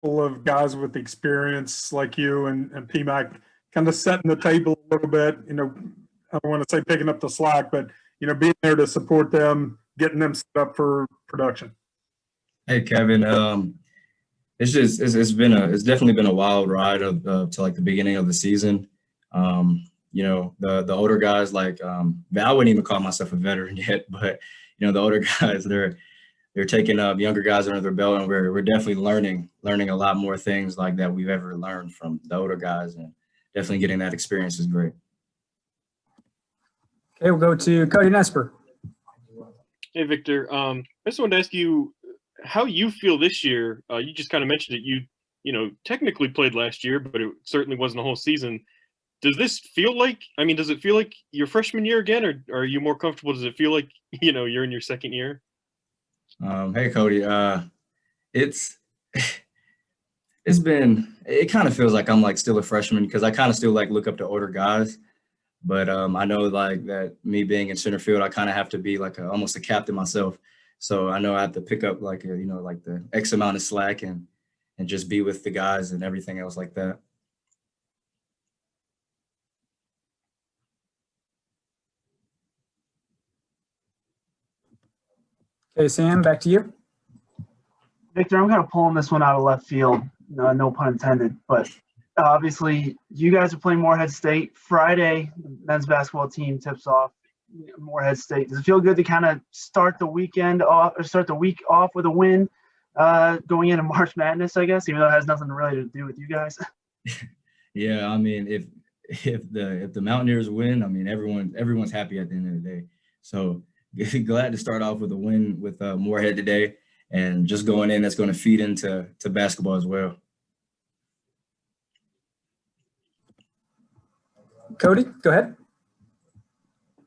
full of guys with experience like you and PMAC, kind of setting the table a little bit. I don't want to say picking up the slack, but being there to support them, getting them set up for production. Hey Kevin, it's definitely been a wild ride to like the beginning of the season. The older guys like I wouldn't even call myself a veteran yet, but the older guys they're taking up younger guys under their belt, and we're definitely learning a lot more things like that we've ever learned from the older guys, and definitely getting that experience is great. Okay, we'll go to Cody Nesper. Hey Victor, I just wanted to ask you how you feel this year. You just kind of mentioned it. You technically played last year, but it certainly wasn't a whole season. Does this feel like? I mean, does it feel like your freshman year again, or are you more comfortable? Does it feel like you're in your second year? Hey Cody, it's it kind of feels like I'm like still a freshman because I kind of still like look up to older guys, but I know like that me being in center field, I kind of have to be like almost a captain myself. So I know I have to pick up like like the X amount of slack and just be with the guys and everything else like that. Okay, Sam, back to you. Victor, I'm kind of pulling this one out of left field, no pun intended, but obviously you guys are playing Morehead State Friday. The men's basketball team tips off Morehead State. Does it feel good to kind of start the week off with a win going into March Madness, I guess, even though it has nothing really to do with you guys? Yeah, I mean, if the Mountaineers win, I mean everyone's happy at the end of the day. So glad to start off with a win with Morehead today, and just going in, that's going to feed into basketball as well. Cody, go ahead.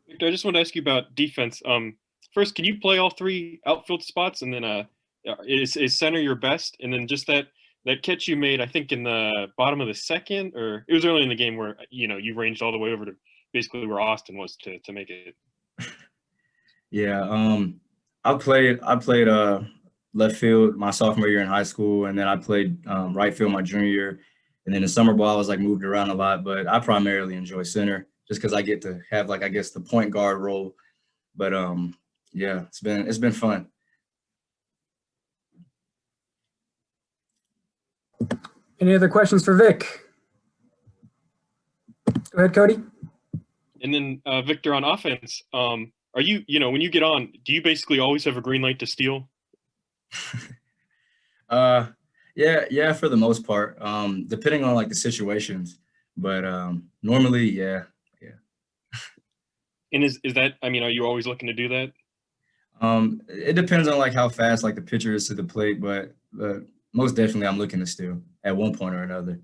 Victor, I just want to ask you about defense. First, can you play all three outfield spots, and then is center your best? And then just that catch you made, I think in the bottom of the second, or it was early in the game where you ranged all the way over to basically where Austin was to make it. Yeah, I played left field my sophomore year in high school, and then I played right field my junior year, and then in summer ball I was like moved around a lot, but I primarily enjoy center just because I get to have like I guess the point guard role. But yeah, it's been fun. Any other questions for Vic? Go ahead, Cody. And then Victor, on offense, are you when you get on, do you basically always have a green light to steal? Yeah, for the most part. Depending on like the situations, but normally, yeah. And is that? I mean, are you always looking to do that? It depends on like how fast like the pitcher is to the plate, but most definitely I'm looking to steal at one point or another.